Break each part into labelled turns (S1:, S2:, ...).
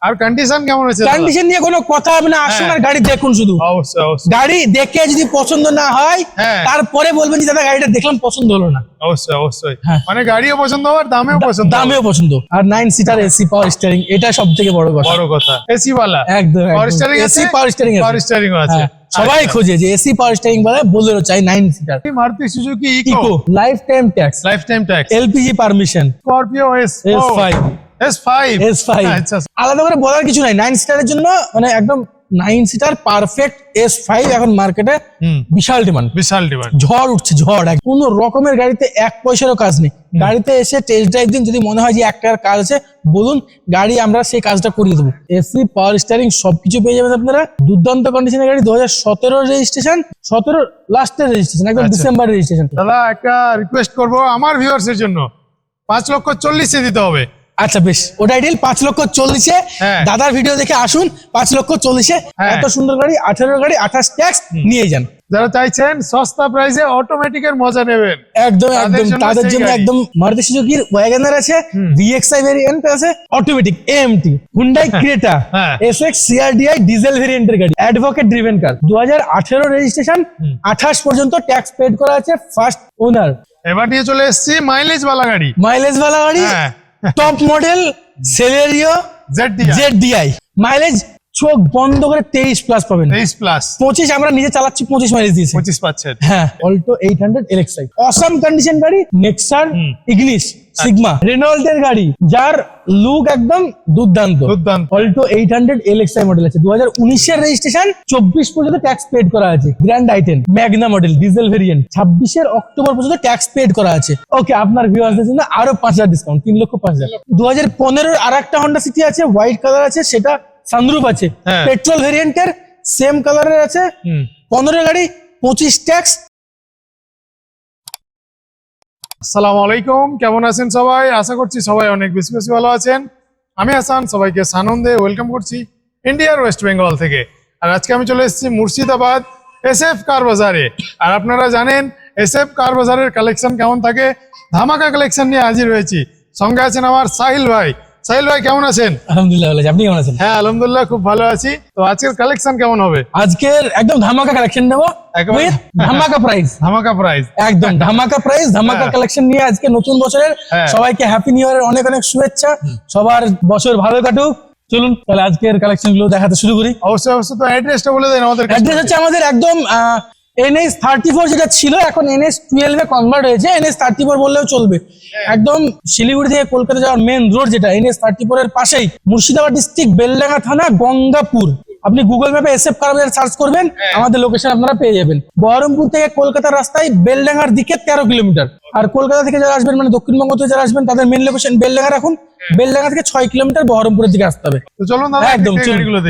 S1: আর condition কেমন আছে?
S2: Condition নিয়ে কোনো কথা হবে না, আসুন আর গাড়ি দেখুন শুধু।
S1: অবশ্যই অবশ্যই।
S2: গাড়ি দেখে যদি পছন্দ না হয় তারপরে বলবেন যে দাদা গাড়িটা দেখলাম পছন্দ হলো না।
S1: অবশ্যই অবশ্যই, মানে গাড়িও পছন্দ হবে, দামেও পছন্দ,
S2: দামেও পছন্দ। আর 9 সিটার এসি পাওয়ার স্টিয়ারিং, এটা সবথেকে বড় কথা।
S1: বড় কথা, এসি ওয়ালা
S2: একদম
S1: পাওয়ার স্টিয়ারিং আছে,
S2: AC power steering
S1: power steering আছে।
S2: সবাই খোঁজে যে এসি পাওয়ার স্টিয়ারিং বলে, বোলেরো চাই 9 seater.
S1: Maruti Suzuki
S2: Eeco lifetime tax,
S1: lifetime tax,
S2: LPG permission,
S1: Scorpio
S2: S5
S1: S5।
S2: আচ্ছা, আলাদা করে বলার কিছু নাই 9 সিটারের জন্য, মানে একদম 9 সিটার পারফেক্ট S5 এখন মার্কেটে বিশাল ডিমান্ড,
S1: বিশাল ডিমান্ড,
S2: ঝড় উঠছে ঝড়। কোন রকমের গাড়িতে এক পয়সারও কাজ নেই। গাড়িতে এসে টেস্ট ড্রাইভ দিন, যদি মনে হয় যে 1 টাকার কাজ আছে বলুন, গাড়ি আমরা সেই কাজটা করিয়ে দেবো। এসি পাওয়ার স্টিয়ারিং সবকিছু পেয়ে যাবেন আপনারা। দুর্দান্ত কন্ডিশনের গাড়ি, 2017 রেজিস্ট্রেশন, 17 লাস্টের রেজিস্ট্রেশন, একদম ডিসেম্বর রেজিস্ট্রেশন।
S1: দাদা একটা রিকোয়েস্ট করবো আমার ভিউয়ার্স এর জন্য, 5,40,000 দিতে হবে।
S2: আচ্ছা বেশ, ওটাই ডিল। 5,40,000 দাদার ভিডিও দেখে আসুন, 5,40,000 এত সুন্দর গাড়ি, 18 গাড়ি, 28 ট্যাক্স নিয়ে যান।
S1: যারা চাইছেন সস্তা প্রাইসে অটোমেটিক এর মজা নেবেন,
S2: একদম একদম তাদের জন্য একদম মারুতি সুজুকির ওয়াগনার আছে, ভিএক্সআই ভেরিয়েন্ট আছে, automatic AMT, Hyundai Creta, SX CRDI diesel ভেরিয়েন্টের গাড়ি, অ্যাডভোকেট ড্রিভেন কার, 2018 রেজিস্ট্রেশন, 28 পর্যন্ত ট্যাক্স পেড করা আছে, ফার্স্ট ওনার।
S1: এবার নিয়ে চলে এসেছি মাইলেজ ওয়ালা গাড়ি,
S2: মাইলেজ ওয়ালা গাড়ি, টপ মডেল সেলেরিও জেডডিআই। মাইলেজ চোখ বন্ধ করে 23 প্লাস পাবেন,
S1: 23 প্লাস,
S2: 25 আমরা নিজে চালাচ্ছি, 25 মাইলেজ দিয়েছি,
S1: 25 পাচ্ছেন।
S2: হ্যাঁ, অল্টো 800 এলএক্সআই, অসাম কন্ডিশন গাড়ি, নেক্সার, ইগনিস, সিগমা, রেনল্টের গাড়ি, যার লুক একদম দুর্দান্ত। অল্টো 800 এলএক্সআই মডেল আছে, 2019 এর রেজিস্ট্রেশন, 24 পর্যন্ত ট্যাক্স পেড করা আছে। Grand আইটেন Magna model diesel variant, 26 October পর্যন্ত ট্যাক্স পেড করা আছে। ওকে, আপনার ভিউয়ার্সদের জন্য আরো 5,000 ডিসকাউন্ট, 3,05,000। 2015 আর একটা হন্ডা সিটি আছে, হোয়াইট কালার আছে, সেটা সানরুফ আছে, পেট্রোল ভেরিয়েন্টের, সেম কালারের আছে, 15 গাড়ি, 25 ট্যাক্স।
S1: আসসালামু আলাইকুম, কেমন আছেন সবাই? আশা করছি সবাই অনেক বেশি বেশি ভালো আছেন। আমি হাসান, সবাইকে সানন্দে ওয়েলকাম করছি ইন্ডিয়ার ওয়েস্ট বেঙ্গল থেকে। আর আজকে আমি চলে এসেছি মুর্শিদাবাদ এসএফ কার বাজারে। আর আপনারা জানেন এসএফ কার বাজারের কালেকশন কেমন থাকে, ধামাকা কালেকশন নিয়ে হাজির হয়েছি। সঙ্গে আছেন আমার সাহিল ভাই। সাহিল ভাই কেমন আছেন?
S2: আলহামদুলিল্লাহ ভালো আছি, আপনি কেমন আছেন?
S1: হ্যাঁ আলহামদুলিল্লাহ খুব ভালো আছি। তো আজকের কালেকশন কেমন হবে?
S2: আজকের একদম ধামাকা কালেকশন নেবো, ধামাকা প্রাইস,
S1: ধামাকা প্রাইস,
S2: একদম ধামাকা প্রাইস, ধামাকা কালেকশন নিয়ে আজকে নতুন বছরের সবাইকে হ্যাপি নিউ ইয়ারের অনেক অনেক শুভেচ্ছা, সবার বছর ভালো কাটুক। চলুন তাহলে আজকের কালেকশন গুলো দেখাতে শুরু করি।
S1: অবশ্যই অবশ্যই। তো অ্যাড্রেসটা বলে দেন আমাদের।
S2: অ্যাড্রেস হচ্ছে আমাদের একদম NH34 যেটা ছিল এখন NH12 এ কনভার্ট হয়েছে, NH34 বললেও চলবে। একদম শিলিগুড়ি থেকে কলকাতা যাওয়ার মেন রোড যেটা, NH34 এর পাশেই, মুর্শিদাবাদ ডিস্ট্রিক্ট, বেলডাঙ্গা থানা, গঙ্গাপুর। আপনি গুগল ম্যাপে এসএফ কার বাজার সার্চ করবেন, আমাদের লোকেশন আপনারা পেয়ে যাবেন। বহরমপুর থেকে কলকাতার রাস্তায় বেলডাঙ্গার দিকে 13 কিলোমিটার। আর কলকাতা থেকে যারা আসবেন, মানে দক্ষিণবঙ্গ থেকে যারা আসবেন, তাদের মেন লোকেশন বেলডাঙ্গা রাখুন। বেলডাঙ্গা থেকে 6 কিলোমিটার বহরমপুরের দিকে আসতে হবে।
S1: তো চলুন দাদা
S2: একদম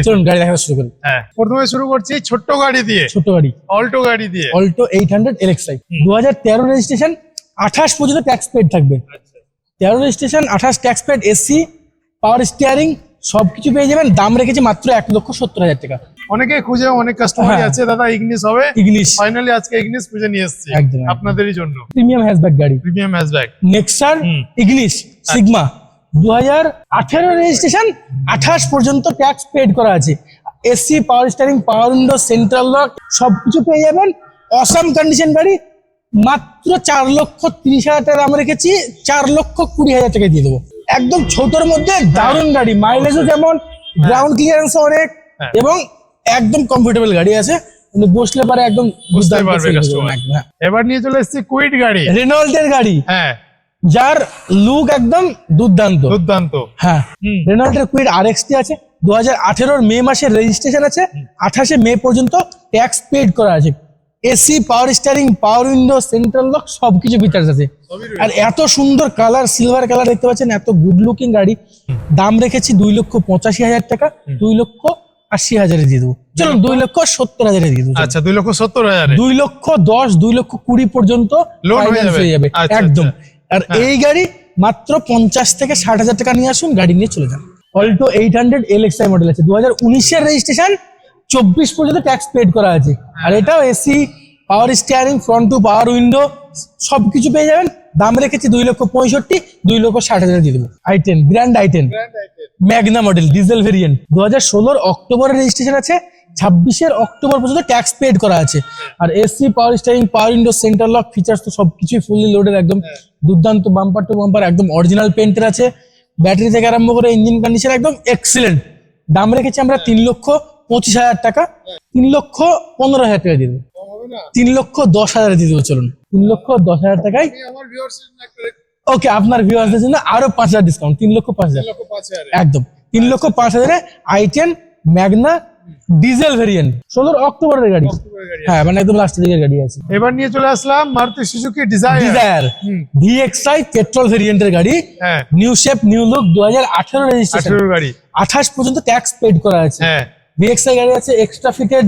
S2: চলুন গাড়ি দেখা শুরু করি।
S1: প্রথমে শুরু করছি ছোট্ট গাড়ি দিয়ে,
S2: ছোট্ট গাড়ি,
S1: অল্টো গাড়ি দিয়ে,
S2: অল্টো 800 এলএক্সআই, 2013 রেজিস্ট্রেশন, 28 পর্যন্ত ট্যাক্স পেড থাকবে। 13 registration, 28 tax paid, AC power steering সবকিছু পেয়ে যাবেন। দাম রেখেছি মাত্র 1,70,000 টাকা।
S1: অনেকে খুঁজে, অনেক কাস্টমার আছে দাদা ইগনিস হবে,
S2: ইগনিস
S1: ফাইনালি আজকে ইগনিস খুঁজে নিয়ে এসেছি আপনাদেরই জন্য।
S2: প্রিমিয়াম হ্যাশব্যাক গাড়ি,
S1: প্রিমিয়াম হ্যাশব্যাক,
S2: নেক্সার, ইগনিস, সিগমা, 2018 রেজিস্ট্রেশন, 28 পর্যন্ত ট্যাক্স পেড করা আছে। AC power steering, power window, central lock সবকিছু পেয়ে যাবেন। অসাম কন্ডিশন গাড়ি, মাত্র 4,30,000 টাকা দাম রেখেছি, 4,20,000 টাকা দিয়ে দেবো। একদম ছোটর মধ্যে দারুণ গাড়ি, মাইলেজও যেমন, গ্রাউন্ড ক্লিয়ারেন্স অনেক, এবং একদম কমফোর্টেবল গাড়ি আছে, বসলে পারে একদম বুঝতে পারবে।
S1: এবার নিয়ে চলে এসেছি কুইট গাড়ি,
S2: রেনল্টের গাড়ি, যার লুক একদম দুর্দান্ত দুর্দান্ত। হ্যাঁ, রেনল্টের কুইট RXT আছে, 2018 মে মাসের রেজিস্ট্রেশন আছে, 28 মে পর্যন্ত ট্যাক্স পেড করা আছে। AC power steering, power window, central lock সবকিছু ফিচার্স আছে। আর এত সুন্দর কালার, সিলভার কালার দেখতে পাচ্ছেন, এত গুড লুকিং গাড়ি। দাম রেখেছি 2,85,000 টাকা, 2,80,000 দিয়ে দেবো। চলুন 2,70,000 দিয়ে দেবো।
S1: আচ্ছা 2,70,000,
S2: 2,10,000, 2,20,000 পর্যন্ত লোন হয়ে যাবে একদম। আর এই গাড়ি মাত্র 50 থেকে 60,000 টাকা নিয়ে আসুন, গাড়ি নিয়ে চলে যান। অল্টো 800 এলএক্সআই মডেল আছে, 2019 এর রেজিস্ট্রেশন, 24 পর্যন্ত ট্যাক্স পেড করা আছে। আর এটাও AC power steering, front two power window সবকিছু পেয়ে যাবেন। দাম রেখেছি 2,65,000, 2,60,000 দিয়ে দেবো। i10 grand আইটেন, Magna model diesel variant 2016 অক্টোবরের রেজিস্ট্রেশন আছে, 26 অক্টোবর পর্যন্ত ট্যাক্স পেড করা আছে। আর AC, power steering, power window, center lock features তো সবকিছুই ফুললি লোডেড, একদম দুর্দান্ত। বাম্পার টু বাম্পার একদম অরিজিনাল পেন্টের আছে। ব্যাটারি থেকে আরম্ভ করে ইঞ্জিন কন্ডিশন একদম এক্সিলেন্ট। দাম রেখেছি আমরা 3,25,000 টাকা, 3,15,000 টাকা দিয়ে দেবো, 3,10,000 দিয়ে দেবো। চলুন 3,10,000 টাকায় ওকে, আপনার ভিউয়ার্সদের জন্য আরো 5,000 ডিসকাউন্ট, 3,05,000 একদম। 3,05,000 i10 ম্যাগনা ডিজেল ভেরিয়েন্ট 16 অক্টোবরের গাড়ি। হ্যাঁ, মানে একদম লাস্টের দিকের গাড়ি আছে।
S1: এবার নিয়ে চলে আসলাম Maruti Suzuki Dzire
S2: VXI petrol ভেরিয়েন্টের গাড়ি।
S1: হ্যাঁ,
S2: new shape new look, 2018 registration,
S1: 18 গাড়ি,
S2: 28 পর্যন্ত ট্যাক্স পেড করা আছে।
S1: হ্যাঁ,
S2: ভিএক্সআই গাড়ি আছে, extra fitted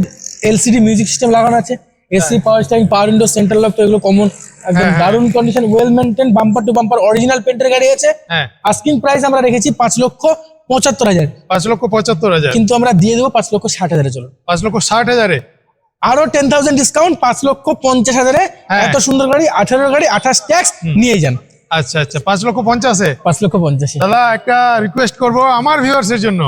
S2: LCD music system লাগানো আছে, AC, power steering, power window, central lock, তো এগুলো কমন, একদম দারুণ condition, well maintain, bumper to bumper original পেন্টের গাড়ি আছে।
S1: হ্যাঁ,
S2: আস্কিং প্রাইস আমরা রেখেছি 5,75,000,
S1: 5,75,000,
S2: কিন্তু আমরা দিয়ে দেবো 5,60,000। চলো
S1: 5,60,000
S2: আরো 10,000 ডিসকাউন্ট, 5,50,000।
S1: হ্যাঁ।
S2: এত সুন্দর গাড়ি, 18 গাড়ি, 28 ট্যাক্স নিয়ে যান।
S1: আচ্ছা আচ্ছা, 5,50,000।
S2: 5,50,000।
S1: দাদা একটা রিকোয়েস্ট করব আমার ভিউয়ার্সের জন্য,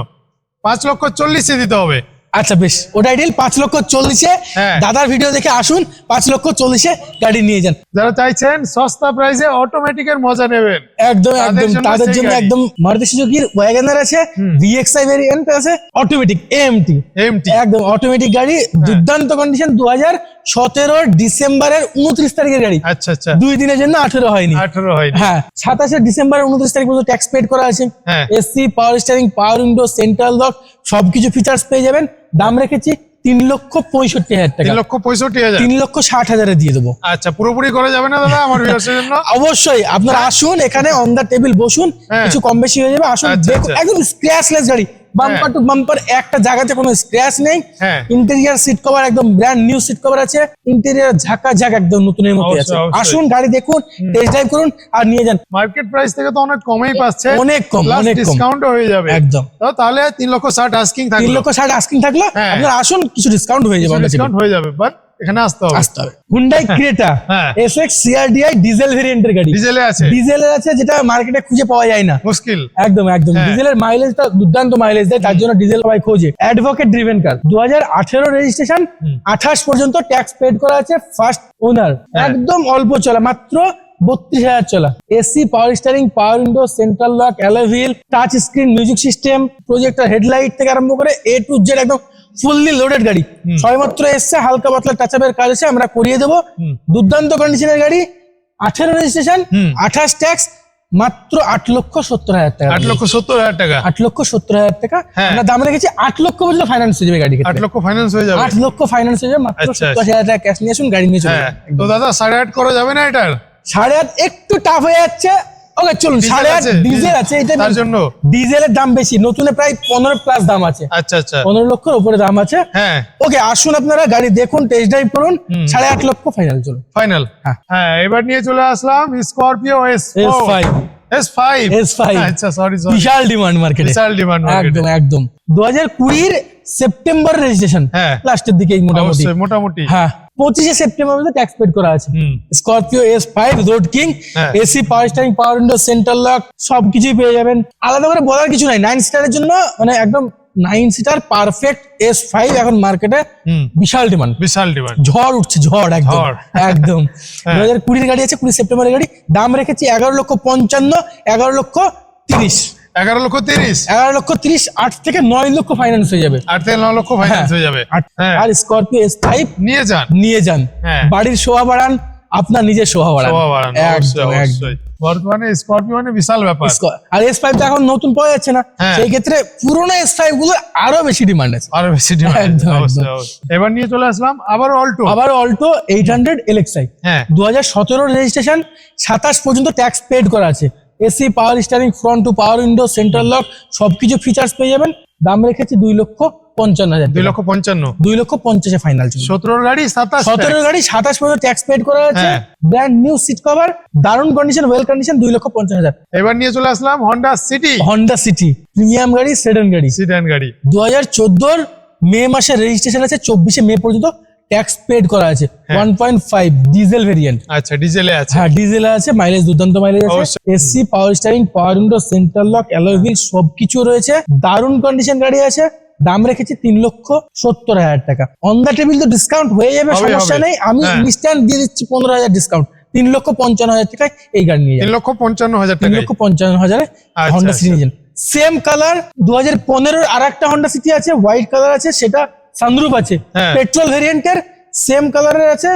S1: 5,40,000 দিতে হবে।
S2: আচ্ছা বেশ, ওটাই ডিল। 5,40,000
S1: হ্যাঁ।
S2: দাদার ভিডিও দেখে আসুন, 5,40,000 গাড়ি নিয়ে যান।
S1: যারা চাইছেন সস্তা প্রাইসে অটোমেটিকের মজা নেবেন,
S2: একদম
S1: তাদের
S2: একদম
S1: জন্য
S2: তাদের
S1: সেই
S2: জন্য
S1: গাড়ি।
S2: একদম মারুতি সুজুকির ওয়াগনার আছে, ভিএক্সআই ভেরিয়েন্ট আছে, অটোমেটিক এএমটি,
S1: এমটি,
S2: একদম অটোমেটিক গাড়ি, দুর্দান্ত কন্ডিশন। 2017 ডিসেম্বরের 29 তারিখের গাড়ি,
S1: আচ্ছা আচ্ছা,
S2: 2 দিনের জন্য 18 হয়নি।
S1: 18 হয়নি।
S2: হ্যাঁ, 27 ডিসেম্বরের 29 তারিখ পর্যন্ত ট্যাক্স পেড করা আছে।
S1: হ্যাঁ।
S2: AC, power steering, power window, central lock সবকিছু ফিচার্স পেয়ে যাবেন। দাম রেখেছি 3,65,000 টাকা,
S1: 3,65,000।
S2: 3,60,000 দিয়ে দেবো।
S1: আচ্ছা, পুরোপুরি করা যাবে না দাদা আমার ভিউয়ার্সের জন্য?
S2: অবশ্যই আপনারা আসুন, এখানে অন দা টেবিল বসুন,
S1: হ্যাঁ।
S2: কিছু কম বেশি হয়ে যাবে। আসুন
S1: আচ্ছা,
S2: দেখুন,
S1: আচ্ছা।
S2: একদম স্ক্র্যাচলেস গাড়ি, বাম্পার টু বাম্পার, একটা জায়গাতে কোনো স্ক্র্যাচ নেই।
S1: হ্যাঁ।
S2: ইন্টেরিয়ার সিট কভার একদম ব্র্যান্ড নিউ সিট কভার আছে, ইন্টেরিয়ার ঝাঁকা ঝাঁক একদম নতুনের মতো আছে।
S1: অবশ্যই, অবশ্যই।
S2: আসুন গাড়ি দেখুন, টেস্ট ড্রাইভ করুন আর নিয়ে যান।
S1: মার্কেট প্রাইস থেকে তো অনেক কমেই পাচ্ছে,
S2: অনেক কম, অনেক কম।
S1: ডিসকাউন্ট হয়ে যাবে
S2: একদম।
S1: তো তাহলে 3,60,000 আস্কিং থাকবে,
S2: 3,60,000 আস্কিং থাকলো,
S1: হ্যাঁ।
S2: আপনারা আসুন, কিছু ডিসকাউন্ট হয়ে যাবে।
S1: ডিসকাউন্ট হয়ে যাবে, বাট এখানে আসতে হবে।
S2: আসতে হবে। হুন্ডাই ক্রেটা
S1: হ্যাঁ।
S2: এসএক্স সিআরডিআই ডিজেল ভেরিয়েন্টের গাড়ি,
S1: ডিজেলে আছে,
S2: ডিজেলের আছে, যেটা মার্কেটে খুঁজে পাওয়া যায় না।
S1: মুশকিল।
S2: একদম একদম,
S1: হ্যাঁ।
S2: ডিজেলের মাইলেজটা দুর্দান্ত মাইলেজ দেয়, তার জন্য ডিজেল সবাই খোঁজে। অ্যাডভোকেট ড্রিভেন কার, 2018 রেজিস্ট্রেশন, 28 পর্যন্ত ট্যাক্স পেড করা আছে। ফার্স্ট ওনার, একদম অল্প চলা, মাত্র 32,000 চলা। AC, power steering, power window, central lock, alloy wheel, touch screen, music system, projector, headlight থেকে আরম্ভ করে এ টু জেড একদম ফুললি লোডেড গাড়ি। সবেমাত্র এসছে, হালকা পাতলা টাচ আপের কাজ আছে, আমরা করিয়ে দেবো। দুর্দান্ত কন্ডিশনের গাড়ি, 18 রেজিস্ট্রেশন, 28 ট্যাক্স, মাত্র 8,70,000 টাকা।
S1: 8,70,000 টাকা,
S2: 8,70,000 টাকা।
S1: হ্যাঁ।
S2: আমরা দাম রেখেছি 8 লক্ষ পর্যন্ত ফাইন্যান্স হয়ে যাবে গাড়ি।
S1: 8 লক্ষ ফাইন্যান্স হয়ে যাবে।
S2: 8 লক্ষ ফাইন্যান্স হয়ে যাবে, মাত্র
S1: আচ্ছা,
S2: 70,000 টাকা ক্যাশ নিয়ে আসুন, গাড়ি নিয়ে চলে
S1: হ্যাঁ,
S2: যাবেন।
S1: তো দাদা 8.5 করা যাবে না এটার?
S2: 8.5 একটু টাফ হয়ে যাচ্ছে। ওকে চলুন,
S1: ডিজেল
S2: 8.5
S1: আছে,
S2: ডিজেল আছে, এটা
S1: তার জন্য।
S2: ডিজেলের দাম বেশি, নতুনে প্রায় 15 প্লাস দাম আছে,
S1: আচ্ছা আচ্ছা,
S2: 15 লক্ষের উপরে দাম আছে।
S1: হ্যাঁ,
S2: ওকে আসুন, আপনারা গাড়ি দেখুন, টেস্ট ড্রাইভ করুন, 8.5 লক্ষ ফাইনাল। চলুন
S1: ফাইনাল।
S2: হ্যাঁ।
S1: হ্যাঁ, এবার নিয়ে চলে আসলাম স্করপিও
S2: S5
S1: S5।
S2: S5
S1: আচ্ছা, সরি
S2: বিশাল ডিমান্ড মার্কেটে,
S1: বিশাল ডিমান্ড
S2: একদম একদম। 2020 সেপ্টেম্বর রেজিস্ট্রেশন,
S1: হ্যাঁ।
S2: লাস্টের দিকে মোটামুটি।
S1: অবশ্যই, মোটামুটি।
S2: হ্যাঁ, 25 সেপ্টেম্বর পর্যন্ত ট্যাক্স পেড করা আছে। স্করপিও S5 রোড কিং,
S1: হ্যাঁ।
S2: AC, power steering, power window, central lock সবকিছুই পেয়ে যাবেন। আলাদা করে বলার কিছু নাই, 9 সিটারের জন্য মানে একদম 9 সিটার পারফেক্ট S5 এখন মার্কেটে বিশাল ডিমান্ড,
S1: বিশাল ডিমান্ড।
S2: ঝড় উঠছে, ঝড় একদম
S1: ঝড়।
S2: একদম।
S1: হ্যাঁ।
S2: 2020 গাড়ি আছে, 20 সেপ্টেম্বরের গাড়ি। দাম রেখেছি 11,55,000, 11,30,000,
S1: 11,30,000,
S2: 11,30,000, 8 থেকে 9 লক্ষ ফাইন্যান্স হয়ে যাবে।
S1: 8 থেকে 9 লক্ষ ফাইন্যান্স হয়ে যাবে। হ্যাঁ,
S2: আর স্করপিও S5
S1: নিয়ে যান,
S2: নিয়ে যান,
S1: হ্যাঁ।
S2: বাড়ির শোভা বাড়ান, আপনার নিজের শোভা বাড়ান।
S1: শোভা বাড়ান, অবশ্যই,
S2: একদম একদম।
S1: অবশ্যই। বর্তমানে স্করপিও মানে বিশাল ব্যাপার।
S2: আর S5 তো এখন নতুন পাওয়া যাচ্ছে না,
S1: হ্যাঁ।
S2: সেই ক্ষেত্রে পুরোনো S5 গুলো আরো বেশি ডিমান্ড আছে।
S1: আরো বেশি ডিমান্ড,
S2: একদম,
S1: অবশ্যই,
S2: একদম।
S1: অবশ্যই। এবার নিয়ে চলে আসলাম আবার অল্টো।
S2: আবার অল্টো 800 LXi,
S1: হ্যাঁ।
S2: 2017 রেজিস্ট্রেশন, 27 পর্যন্ত ট্যাক্স পেড করা আছে। AC, power steering, front two power window, central lock সবকিছু ফিচার্স পেয়ে যাবেন। দাম রেখেছি 2,55,000,
S1: 2,55,000,
S2: 2,50,000 ফাইনাল।
S1: 17 গাড়ি 27
S2: 17 গাড়ি 27 পর্যন্ত ট্যাক্স পেড করা আছে।
S1: হ্যাঁ।
S2: ব্র্যান্ড নিউ সিট কভার, দারুণ কন্ডিশন, ওয়েল কন্ডিশন, 2,50,000।
S1: এবার নিয়ে চলে আসলাম Honda City,
S2: Honda City premium গাড়ি, সেডান গাড়ি,
S1: সিডান গাড়ি।
S2: 2014 মে মাসে রেজিস্ট্রেশন আছে, 24 মে পর্যন্ত ট্যাক্স পেড করা আছে। 1.5 ডিজেল ভেরিয়েন্ট।
S1: আচ্ছা, ডিজেলে আছে।
S2: হ্যাঁ, ডিজেলে আছে, মাইলেজ দুর্দান্ত মাইলেজ আছে।
S1: অবশ্যই।
S2: AC, power steering, power window, central lock, alloy wheel সবকিছু রয়েছে। দারুণ কন্ডিশন গাড়ি আছে। দাম রেখেছি 3,70,000 টাকা। অন দা টেবিল তো ডিসকাউন্ট হয়ে যাবে,
S1: হবে,
S2: সমস্যা
S1: হবে।
S2: নেই। আমি
S1: হ্যাঁ।
S2: ইনস্ট্যান্ট দিয়ে দিচ্ছি 15,000 ডিসকাউন্ট। 3,55,000 টাকায় এই গাড়ি নিয়ে যাবেন।
S1: 3,55,000 টাকা।
S2: 3,55,000
S1: আচ্ছা,
S2: হন্ডা
S1: আচ্ছা।
S2: সিটি নিয়ে যান। সেম কালার 2015 আর একটা হন্ডা সিটি আছে, হোয়াইট কালার আছে, সেটা সানরুফ আছে,
S1: হ্যাঁ।
S2: পেট্রোল ভেরিয়েন্টের সেম কালারের আছে।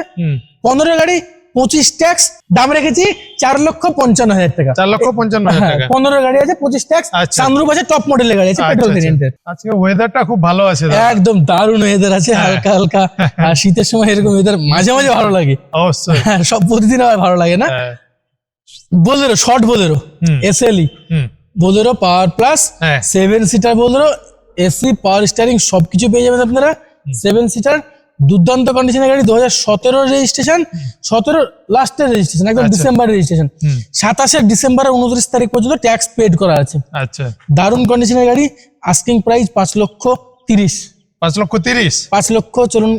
S2: 15 গাড়ি, 25 ট্যাক্স। দাম রেখেছি 4,55,000 টাকা।
S1: 4,55,000 টাকা।
S2: 15 গাড়ি আছে, 25 ট্যাক্স,
S1: আচ্ছা।
S2: সানরুফ আছে, টপ মডেলের গাড়ি আছে,
S1: আচ্ছা,
S2: পেট্রোল
S1: আচ্ছা।
S2: ভেরিয়েন্টের।
S1: আজকে ওয়েদারটা খুব ভালো আছে দাদা।
S2: একদম দারুণ ওয়েদার আছে, হালকা হালকা। আর শীতের সময় এরকম ওয়েদার মাঝে মাঝে ভালো লাগে।
S1: অবশ্যই।
S2: হ্যাঁ, সব প্রতিদিন আবার ভালো লাগে না।
S1: হ্যাঁ।
S2: বোলেরো, শর্ট বোলেরো,
S1: হুম।
S2: এসএলই
S1: হুম।
S2: বোলেরো পাওয়ার প্লাস,
S1: হ্যাঁ।
S2: 7 seater Bolero, AC, power steering সবকিছু পেয়ে যাবেন আপনারা। 7 সিটার দুর্দান্ত কন্ডিশনের গাড়ি। 2017 রেজিস্ট্রেশন, 17 লাস্টের রেজিস্ট্রেশন, একদম
S1: আচ্ছা।
S2: December registration. 27 ডিসেম্বরের 29 তারিখ পর্যন্ত ট্যাক্স পেড করা আছে।
S1: আচ্ছা,
S2: দারুণ কন্ডিশনের গাড়ি। Asking price 5,30,000।
S1: 5,30,000।
S2: 5,00,000 চলুন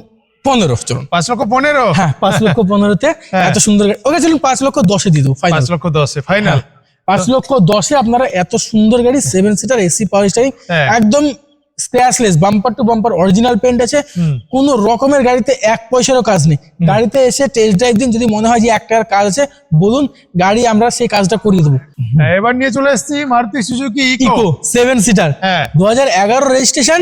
S2: 15 চলুন।
S1: 5,15,000।
S2: হ্যাঁ, 5,15,000-তে
S1: হ্যাঁ।
S2: এত সুন্দর গাড়ি। ওকে চলুন 5,10,000 দিয়ে দেবো ফাইনাল।
S1: 5,10,000 ফাইনাল।
S2: 5,10,000-এ আপনারা এত সুন্দর গাড়ি, 7 সিটার, এসি, পাওয়ার স্টিয়ারিং,
S1: হ্যাঁ।
S2: একদম scratchless, bumper to bumper original paint আছে। কোন রকমের গাড়িতে 1 পয়সারও কাজ নেই। গাড়িতে এসে টেস্ট ড্রাইভ দিন, যদি মনে হয় যে 1 টাকার কাজ আছে বলুন, গাড়ি আমরা সেই কাজটা করিয়ে দেবো।
S1: হ্যাঁ, এবার নিয়ে চলে এসেছি Maruti Suzuki
S2: Eeco
S1: Eeco.
S2: 7 seater,
S1: হ্যাঁ।
S2: 2011 registration,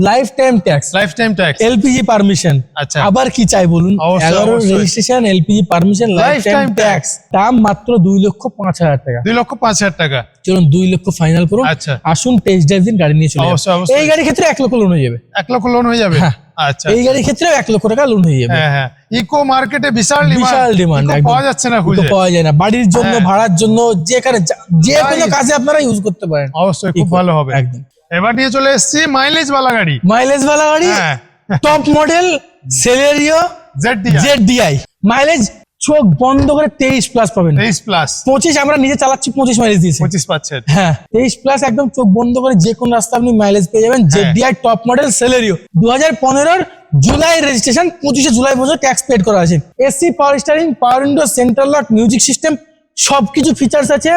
S2: lifetime tax,
S1: lifetime tax.
S2: LPG permission.
S1: আচ্ছা।
S2: আবার কি চাই বলুন?
S1: অবশ্যই,
S2: 11
S1: অবশ্যই।
S2: Registration, LPG permission, lifetime
S1: Lifetime tax।
S2: Tax. দাম মাত্র 2,05,000 টাকা।
S1: 2,05,000 টাকা।
S2: চলুন 2 লক্ষ ফাইনাল করুন।
S1: আচ্ছা।
S2: আসুন টেস্ট ড্রাইভ দিন, গাড়ি নিয়ে চলে যান।
S1: অবশ্যই, অবশ্যই।
S2: এই গাড়ির ক্ষেত্রে 1 লক্ষ লোন হয়ে যাবে।
S1: 1 লক্ষ লোন হয়ে যাবে।
S2: হ্যাঁ।
S1: আচ্ছা।
S2: এই গাড়ির ক্ষেত্রে 1 লক্ষ টাকা লোন হয়ে যাবে।
S1: হ্যাঁ, হ্যাঁ। ইকো মার্কেটে বিশাল
S2: বিশাল ডিমান্ড,
S1: ইকো পাওয়া যাচ্ছে না খুঁজে।
S2: পাওয়া যায় না। বাড়ির জন্য,
S1: হ্যাঁ।
S2: ভাড়ার জন্য, যেখানে যে কোনো
S1: Nice।
S2: কাজে আপনারা ইউজ করতে পারেন।
S1: অবশ্যই খুব
S2: Eco,
S1: ভালো হবে।
S2: একদম।
S1: এবার নিয়ে চলে এসেছি মাইলেজ वाला গাড়ি।
S2: মাইলেজ वाला গাড়ি,
S1: হ্যাঁ।
S2: Top model Celerio
S1: ZDI।
S2: ZDI। Mileage চোখ বন্ধ করে 23 প্লাস পাবেন।
S1: 23 প্লাস।
S2: 25 আমরা নিজে চালাচ্ছি, 25 মাইলেজ দিয়েছে।
S1: 25 পাচ্ছেন।
S2: হ্যাঁ, 23 প্লাস একদম চোখ বন্ধ করে যে কোন রাস্তা আপনি মাইলেজ পেয়ে যাবেন। ZDI top model Celerio 2015 July registration, 25 July পর্যন্ত ট্যাক্স পেড করা আছে। AC, power steering, power window, central lock, music system সবকিছু ফিচার্স আছে।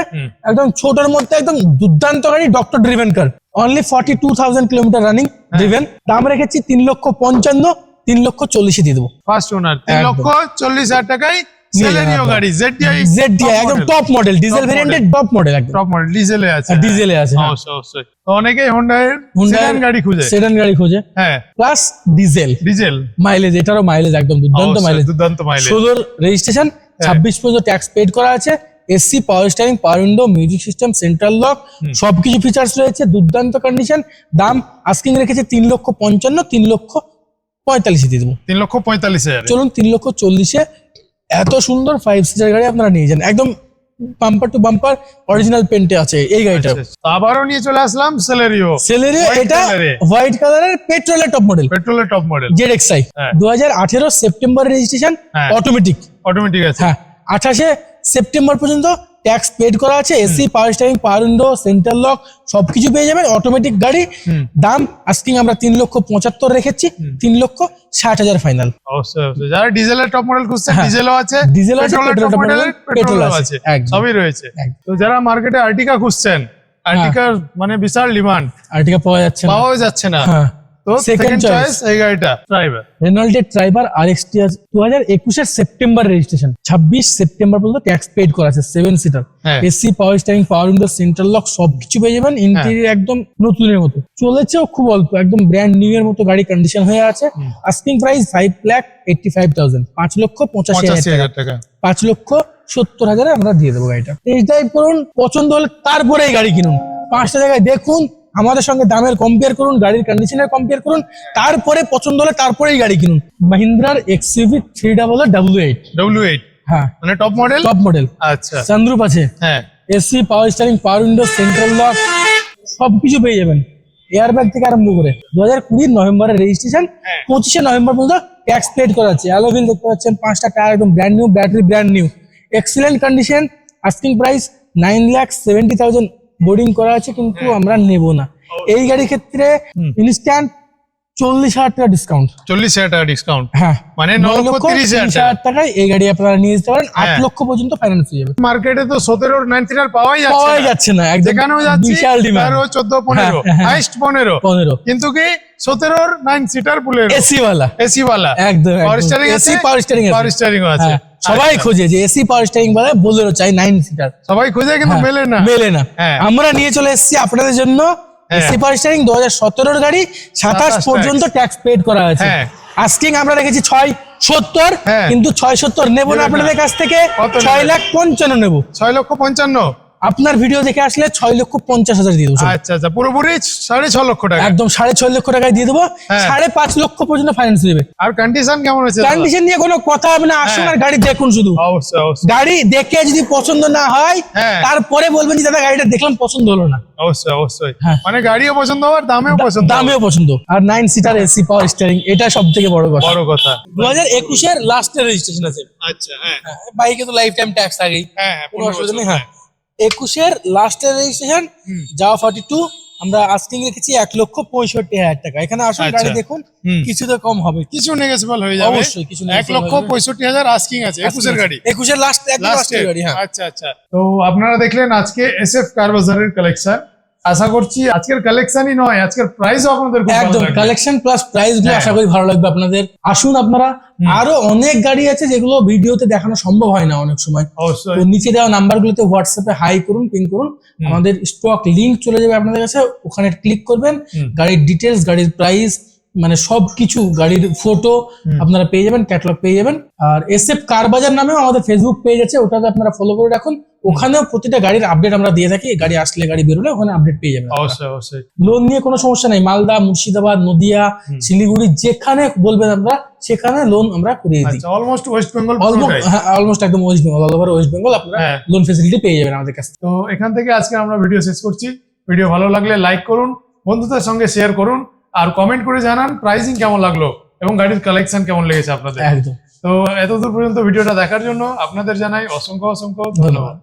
S2: একদম ছোটর মধ্যে একদম দুর্দান্ত গাড়ি, ডক্টর ড্রিভেন কার। Only 42,000 kilometre running driven. দাম রেখেছি 3,55,000, 3,40,000 দিয়ে দেবো।
S1: ফার্স্ট ওনার 3,40,000 টাকায় সেলেরিও গাড়ি ZDI।
S2: ZDI একদম টপ মডেল, ডিজেল ভেরিয়েন্টের টপ মডেল, একদম
S1: টপ মডেল ডিজেলে আছে।
S2: ডিজেলে আছে। হ্যাঁ।
S1: অবশ্যই, অবশ্যই। তো অনেকেই হোন্ডা সেডান গাড়ি খুঁজে।
S2: সেডান গাড়ি খোঁজে,
S1: হ্যাঁ।
S2: Plus diesel
S1: diesel.
S2: মাইলেজ, এটারও মাইলেজ একদম দুর্দান্ত
S1: অবশ্যই,
S2: মাইলেজ।
S1: দুর্দান্ত মাইলেজ।
S2: 16 রেজিস্ট্রেশন, 26 পর্যন্ত ট্যাক্স পেড করা আছে। AC, power steering, power window, music system, central lock সবকিছু ফিচার্স রয়েছে। দুর্দান্ত কন্ডিশন। দাম আস্কিং রেখেছে 3,55,000, 3,45,000 দিয়ে দেবো।
S1: 3,45,000।
S2: চলুন 3,40,000-এ এত সুন্দর 5 সিটার গাড়ি আপনারা নিয়ে যান। একদম বাম্পার টু বাম্পার অরিজিনাল পেন্টে আছে এই গাড়িটা।
S1: তো আবারও নিয়ে চলে আসলাম সেলেরিও।
S2: সেলেরিও,
S1: White
S2: এটা
S1: color এ।
S2: হোয়াইট কালারের পেট্রোলের টপ মডেল,
S1: পেট্রোলের টপ মডেল।
S2: ZXi।
S1: হ্যাঁ।
S2: 2018 সেপ্টেম্বর রেজিস্ট্রেশন,
S1: হ্যাঁ।
S2: অটোমেটিক।
S1: অটোমেটিক আছে।
S2: হ্যাঁ, 28 সেপ্টেম্বর পর্যন্ত ট্যাক্স পেড করা আছে। AC, power steering, power window, central lock সবকিছু পেয়ে যাবেন। অটোমেটিক গাড়ি। দাম আস্কিং আমরা 3,75,000 রেখেছি, 3,60,000 ফাইনাল।
S1: অবশ্যই, অবশ্যই। যারা ডিজেলের টপ মডেল খুঁজছেন,
S2: হ্যাঁ।
S1: ডিজেলও আছে,
S2: ডিজেল আছে,
S1: পেট্রোলের
S2: petrol
S1: top
S2: top
S1: model,
S2: model,
S1: পেট্রোলও
S2: পেট্রোল
S1: আছে,
S2: আছে, একদম।
S1: সবই রয়েছে।
S2: একদম।
S1: তো যারা মার্কেটে আর্টিকা খুঁজছেন, আর্টিকার মানে বিশাল ডিমান্ড,
S2: আর্টিকা পাওয়া যাচ্ছে না।
S1: পাওয়া যাচ্ছে না।
S2: হ্যাঁ,
S1: তো
S2: Second
S1: সেকেন্ড
S2: choice।
S1: চয়েস এই গাড়িটা ড্রাইভার।
S2: রেনল্টের Triber RXT 2021 September registration, 26 September পর্যন্ত ট্যাক্স পেড করা আছে। 7 সিটার,
S1: হ্যাঁ।
S2: AC, power steering, power window, central lock সবকিছু পেয়ে যাবেন। ইন্টেরিয়র একদম নতুনের মতো, চলেছেও খুব অল্প, একদম ব্র্যান্ড নিউ এর মতো গাড়ি কন্ডিশন হয়ে আছে। আস্কিং প্রাইস 5,85,000, 5,85,000 টাকা। 5,70,000 আমরা দিয়ে দেবো গাড়িটা। টেস্ট ড্রাইভ করুন, পছন্দ হলে তারপরে এই গাড়ি কিনুন। 5টা জায়গায় দেখুন, আমাদের সঙ্গে দামের কম্পেয়ার করুন, গাড়ির কন্ডিশনের কম্পেয়ার করুন, তারপরে পছন্দ হলে তারপরেই গাড়ি কিনুন। মাহিন্দ্রার XUV 300 W8।
S1: W8
S2: হ্যাঁ,
S1: মানে টপ মডেল।
S2: টপ মডেল,
S1: আচ্ছা।
S2: সানরুফ আছে,
S1: হ্যাঁ।
S2: AC, power steering, power window, central lock সবকিছু পেয়ে যাবেন। এয়ারব্যাগ থেকে আরম্ভ করে 2020 নভেম্বরের রেজিস্ট্রেশন, 25 নভেম্বর পর্যন্ত ট্যাক্স পেড করা আছে। অ্যালয় হুইল দেখতে পাচ্ছেন, 5টা টায়ার একদম brand new, battery brand new, excellent condition. Asking price 9,70,000 boarding করা আছে, কিন্তু আমরা নেব না। এই গাড়ির ক্ষেত্রে ইনস্ট্যান্ট 40,000 টাকা ডিসকাউন্ট।
S1: 40,000 টাকা ডিসকাউন্ট,
S2: হ্যাঁ,
S1: মানে 9,30,000 টাকা।
S2: 9,30,000 টাকায় এই গাড়ি আপনারা নিয়ে যেতে পারেন। 8 লক্ষ পর্যন্ত ফাইন্যান্স হয়ে যাবে।
S1: মার্কেটে তো 17 9 সিটার পাওয়াই
S2: পাওয়াই
S1: যাচ্ছে
S2: যাচ্ছে না, একদম
S1: যেখানেও যাচ্ছি
S2: বিশাল ডিমান্ড।
S1: 13 14 15 হাইস্ট 15
S2: কিন্তু
S1: কি 17 9 সিটার বুলেরো
S2: এসি ওয়ালা,
S1: এসি ওয়ালা
S2: একদম
S1: পাওয়ার স্টিয়ারিং আছে,
S2: এসি পাওয়ার স্টিয়ারিং আছে,
S1: পাওয়ার স্টিয়ারিং আছে।
S2: সবাই খোঁজে যে এসি পাওয়ার স্টিয়ারিং বলে বোলেরো চাই 9 সিটার,
S1: সবাই খোঁজে কিন্তু মেলে না,
S2: মেলে না।
S1: হ্যাঁ।
S2: আমরা নিয়ে চলে এসেছি আপনাদের জন্য এসি পাওয়ার স্টিয়ারিং 2017 গাড়ি, 27 পর্যন্ত ট্যাক্স পেড করা আছে।
S1: হ্যাঁ।
S2: আস্কিং আমরা রেখেছি 670,
S1: হ্যাঁ।
S2: কিন্তু 670 নেব না আপনাদের কাছ থেকে,
S1: কত নেবেন?
S2: 6,55,000 নেব।
S1: 6,55,000।
S2: আপনার ভিডিও দেখে আসলে 6,50,000 দিয়ে দেবো।
S1: আচ্ছা আচ্ছা, পুরোপুরি 6.5 লক্ষ টাকা,
S2: একদম 6.5 লক্ষ টাকায় দিয়ে দেবো।
S1: হ্যাঁ।
S2: 5.5 লক্ষ পর্যন্ত ফাইন্যান্স দেবে।
S1: আর কন্ডিশন কেমন আছে?
S2: কন্ডিশন নিয়ে কোনো কথা হবে না, আসুন আর গাড়ি দেখুন শুধু।
S1: অবশ্যই অবশ্যই
S2: গাড়ি দেখে যদি পছন্দ না হয়
S1: হ্যাঁ।
S2: তারপরে বলবেন যে দাদা গাড়িটা দেখলাম পছন্দ হলো না।
S1: অবশ্যই অবশ্যই,
S2: হ্যাঁ।
S1: মানে গাড়িও পছন্দ হবে আর দামেও পছন্দ হবে।
S2: দামেও পছন্দ। আর 9 সিটার এসি পাওয়ার স্টিয়ারিং, এটা সব থেকে বড় কথা।
S1: বড় কথা।
S2: 2021 এর লাস্টের রেজিস্ট্রেশন আছে।
S1: আচ্ছা, হ্যাঁ
S2: বাইকে তো লাইফ টাইম ট্যাক্স থাকেই,
S1: হ্যাঁ হ্যাঁ,
S2: কোনো
S1: 15
S2: অসুবিধা
S1: বছর,
S2: নেই। হ্যাঁ, 21 এর লাস্টের রেজিস্ট্রেশন, যাওয়া 42, আমরা আস্কিং রেখেছি 1,65,000 টাকা। এখানে আসুন
S1: আচ্ছা।
S2: গাড়ি দেখুন, কিছুতে কম হবে।
S1: কিছু নেগোসিয়েবল হয়ে যাবে।
S2: অবশ্যই কিছু negotiable
S1: 1,65,000 আস্কিং আছে 21 এর গাড়ি।
S2: 21 এর লাস্ট, একদম লাস্টের গাড়ি। হ্যাঁ,
S1: আচ্ছা আচ্ছা, তো আপনারা দেখলেন আজকে এসএফ কার বাজারের কালেকশন। আশা করছি আজকের কালেকশনই নয়, আজকের প্রাইসও আপনাদের খুব ভালো
S2: একদম
S1: লাগবে।
S2: কালেকশন প্লাস প্রাইস গুলো
S1: হ্যাঁ।
S2: আশা করি ভালো লাগবে আপনাদের। আসুন আপনারা, আরো অনেক গাড়ি আছে যেগুলো ভিডিওতে দেখানো সম্ভব হয় না অনেক সময়।
S1: অবশ্যই
S2: তো নিচে দেওয়া নাম্বার গুলোতে হোয়াটসঅ্যাপে হাই করুন, পিন করুন, আমাদের স্টক লিংক চলে যাবে আপনাদের কাছে, ওখানে ক্লিক করবেন, গাড়ির ডিটেলস, গাড়ির প্রাইস, মানে সবকিছু, গাড়ির ফটো আপনারা পেয়ে যাবেন, ক্যাটালগ পেয়ে যাবেন। আর এসএফ কার বাজার নামেও আমাদের ফেসবুক পেজ আছে, ওটাতে আপনারা ফলো করে রাখুন। ওখানেও প্রতিটা গাড়ির আপডেট আমরা দিয়ে থাকি, গাড়ি আসলে গাড়ি বেরোলে ওখানে আপডেট পেয়ে যাবেন।
S1: অবশ্যই অবশ্যই।
S2: লোন নিয়ে কোনো সমস্যা নাই, মালদা, মুর্শিদাবাদ, নদিয়া, শিলিগুড়ি যেখানে বলবেন আমরা সেখানে লোন আমরা করিয়ে দিই।
S1: আচ্ছা, অলমোস্ট ওয়েস্ট বেঙ্গল
S2: অলমোস্ট একদম West Bengal, all over West Bengal আপনারা
S1: হ্যাঁ।
S2: লোন ফেসিলিটি পেয়ে যাবেন আমাদের কাছে।
S1: তো এখান থেকে আজকে আমরা ভিডিও শেষ করছি। ভিডিও ভালো লাগলে লাইক করুন, বন্ধুদের সঙ্গে শেয়ার করুন, আর কমেন্ট করে জানান প্রাইসিং কেমন লাগলো এবং গাড়ির কালেকশন কেমন লেগেছে আপনাদের।
S2: একদম।
S1: তো এতদূর পর্যন্ত ভিডিওটা দেখার জন্য আপনাদের জানাই অসংখ্য অসংখ্য ধন্যবাদ।